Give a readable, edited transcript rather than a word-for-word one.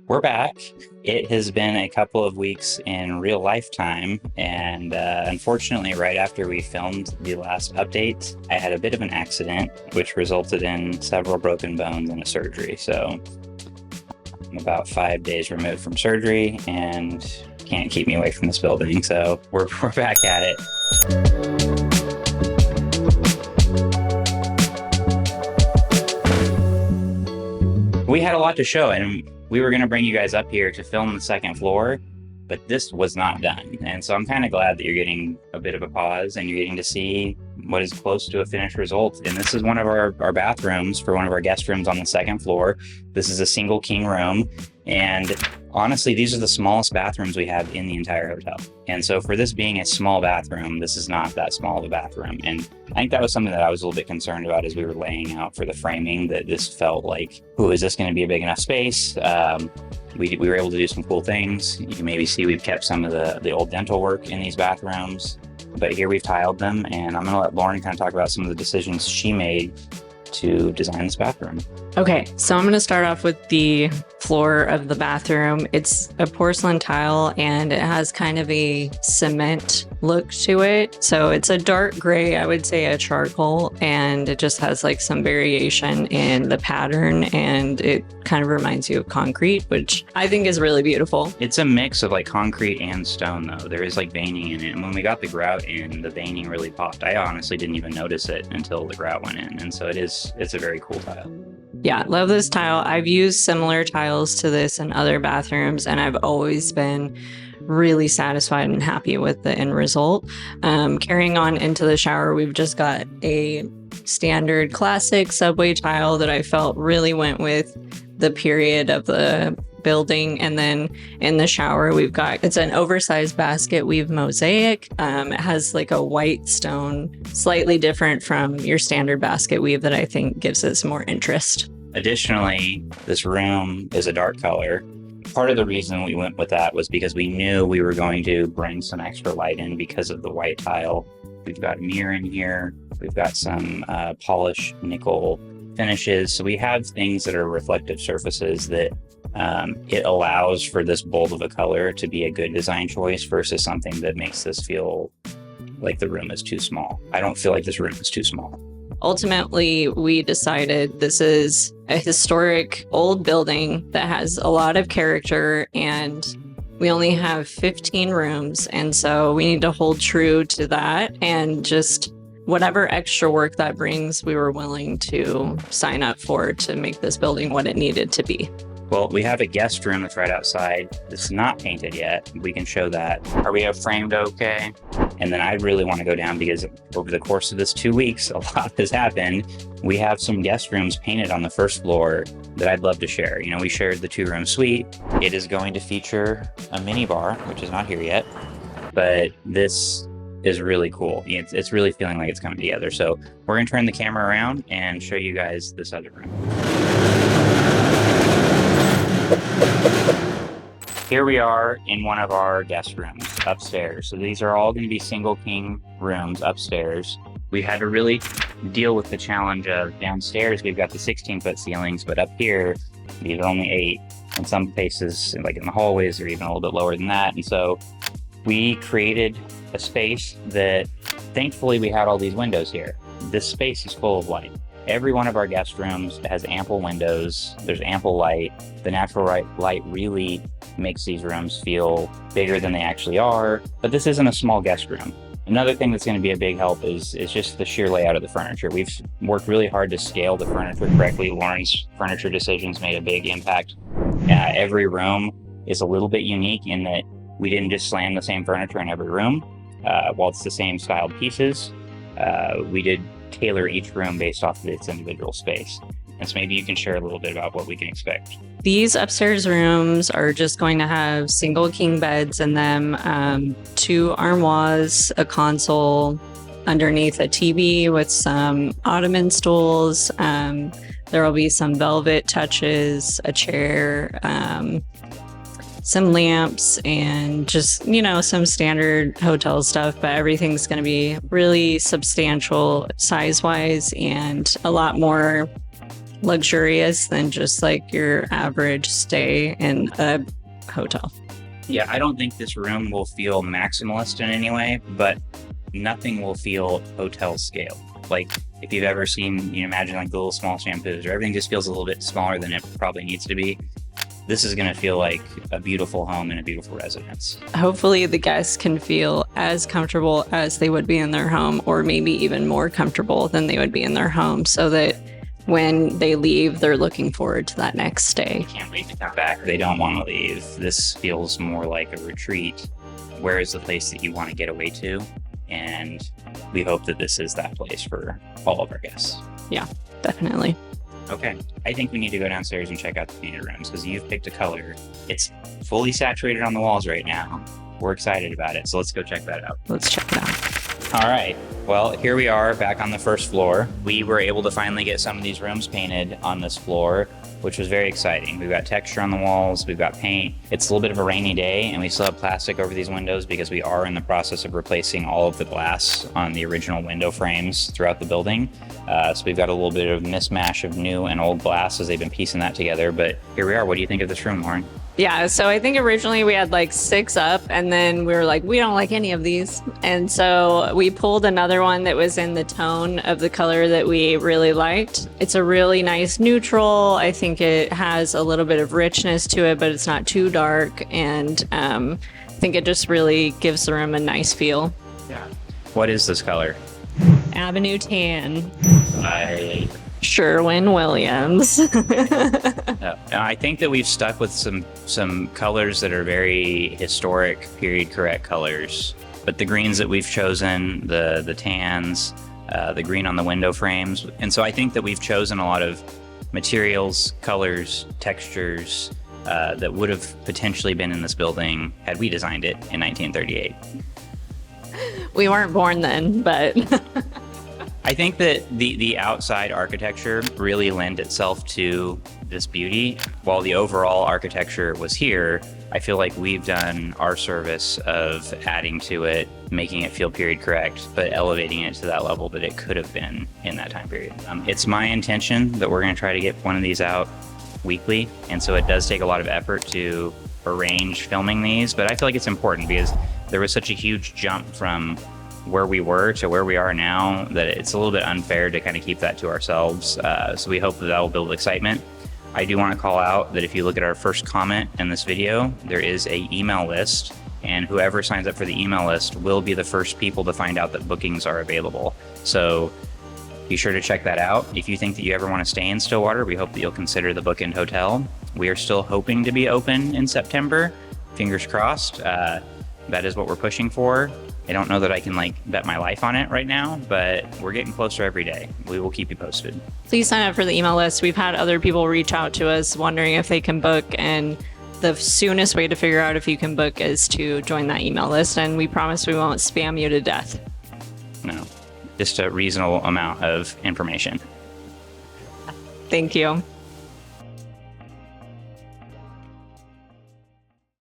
We're back. It has been a couple of weeks in real life time, and unfortunately, right after we filmed the last update, I had a bit of an accident, which resulted in several broken bones and a surgery. So I'm about 5 days removed from surgery and can't keep me away from this building. So we're back at it. We had a lot to show, and we were going to bring you guys up here to film the second floor, but this was not done. And so I'm kind of glad that you're getting a bit of a pause and you're getting to see what is close to a finished result. And this is one of our bathrooms for one of our guest rooms on the second floor. This is a single king room. And honestly, these are the smallest bathrooms we have in the entire hotel. And so for this being a small bathroom, this is not that small of a bathroom. And I think that was something that I was a little bit concerned about as we were laying out for the framing, that this felt like, oh, is this going to be a big enough space? We were able to do some cool things. You can maybe see we've kept some of the old dental work in these bathrooms, but here we've tiled them, and I'm going to let Lauren kind of talk about some of the decisions she made to design this bathroom. Okay, so I'm going to start off with the floor of the bathroom. It's a porcelain tile and it has kind of a cement look to it. So it's a dark gray, I would say a charcoal, and it just has like some variation in the pattern, and it kind of reminds you of concrete, which I think is really beautiful. It's a mix of like concrete and stone though. There is like veining in it. And when we got the grout in, the veining really popped. I honestly didn't even notice it until the grout went in. And so it's a very cool tile. Yeah, love this tile. I've used similar tiles to this in other bathrooms, and I've always been really satisfied and happy with the end result. Carrying on into the shower, we've just got a standard classic subway tile that I felt really went with the period of the building. And then in the shower, it's an oversized basket weave mosaic. It has like a white stone, slightly different from your standard basket weave, that I think gives it some more interest. Additionally, this room is a dark color. Part of the reason we went with that was because we knew we were going to bring some extra light in because of the white tile. We've got a mirror in here. We've got some polished nickel finishes. So we have things that are reflective surfaces that it allows for this bold of a color to be a good design choice versus something that makes this feel like the room is too small. I don't feel like this room is too small. Ultimately, we decided this is a historic old building that has a lot of character, and we only have 15 rooms. And so we need to hold true to that, and just whatever extra work that brings, we were willing to sign up for to make this building what it needed to be. Well, we have a guest room that's right outside. It's not painted yet. We can show that. Are we framed okay? And then I really want to go down because over the course of this 2 weeks, a lot has happened. We have some guest rooms painted on the first floor that I'd love to share. You know, we shared the 2-room suite. It is going to feature a mini bar, which is not here yet, but this is really cool. It's really feeling like it's coming together. So we're going to turn the camera around and show you guys this other room. Here we are in one of our guest rooms upstairs. So these are all going to be single king rooms upstairs. We had to really deal with the challenge of downstairs. We've got the 16-foot ceilings, but up here, these are only 8. In some places, like in the hallways, they're even a little bit lower than that. And so we created a space that, thankfully, we had all these windows here. This space is full of light. Every one of our guest rooms has ample windows. There's ample light. The natural light really makes these rooms feel bigger than they actually are. But this isn't a small guest room. Another thing that's going to be a big help is just the sheer layout of the furniture. We've worked really hard to scale the furniture correctly. Lauren's furniture decisions made a big impact. Every room is a little bit unique in that we didn't just slam the same furniture in every room. While it's the same styled pieces, we did tailor each room based off of its individual space. And so maybe you can share a little bit about what we can expect. These upstairs rooms are just going to have single king beds in them, 2 armoires, a console, underneath a TV with some ottoman stools. There will be some velvet touches, a chair, some lamps, and just, some standard hotel stuff, but everything's going to be really substantial size-wise and a lot more luxurious than just like your average stay in a hotel. Yeah, I don't think this room will feel maximalist in any way, but nothing will feel hotel scale. Like if you've ever seen, imagine like the little small shampoos, or everything just feels a little bit smaller than it probably needs to be. This is going to feel like a beautiful home and a beautiful residence. Hopefully the guests can feel as comfortable as they would be in their home, or maybe even more comfortable than they would be in their home, so that when they leave, they're looking forward to that next stay. Can't wait to come back. They don't want to leave. This feels more like a retreat. Where is the place that you want to get away to? And we hope that this is that place for all of our guests. Yeah, definitely. Okay, I think we need to go downstairs and check out the painted rooms because you've picked a color. It's fully saturated on the walls right now. We're excited about it, so let's go check that out. Let's check it out. All right, well, here we are back on the first floor. We were able to finally get some of these rooms painted on this floor, which was very exciting. We've got texture on the walls, we've got paint. It's a little bit of a rainy day, and we still have plastic over these windows because we are in the process of replacing all of the glass on the original window frames throughout the building. So we've got a little bit of mismatch of new and old glass as they've been piecing that together, but here we are. What do you think of this room, Lauren? Yeah, so I think originally we had like 6 up, and then we were like, we don't like any of these. And so we pulled another one that was in the tone of the color that we really liked. It's a really nice neutral. I think it has a little bit of richness to it, but it's not too dark. And I think it just really gives the room a nice feel. Yeah. What is this color? Avenue Tan. Sherwin Williams. I think that we've stuck with some colors that are very historic, period correct colors. But the greens that we've chosen, the tans, the green on the window frames. And so I think that we've chosen a lot of materials, colors, textures that would have potentially been in this building had we designed it in 1938. We weren't born then, but... I think that the outside architecture really lent itself to this beauty. While the overall architecture was here, I feel like we've done our service of adding to it, making it feel period correct, but elevating it to that level that it could have been in that time period. It's my intention that we're going to try to get one of these out weekly, and so it does take a lot of effort to arrange filming these, but I feel like it's important because there was such a huge jump from where we were to where we are now that it's a little bit unfair to kind of keep that to ourselves. So we hope that will build excitement. I do want to call out that if you look at our first comment in this video, there is a email list, and whoever signs up for the email list will be the first people to find out that bookings are available. So be sure to check that out. If you think that you ever want to stay in Stillwater, we hope that you'll consider the Bookend Hotel. We are still hoping to be open in September. Fingers crossed. That is what we're pushing for. I don't know that I can bet my life on it right now, but we're getting closer every day. We will keep you posted. Please sign up for the email list. We've had other people reach out to us wondering if they can book, and the soonest way to figure out if you can book is to join that email list, and we promise we won't spam you to death. No, just a reasonable amount of information. Thank you.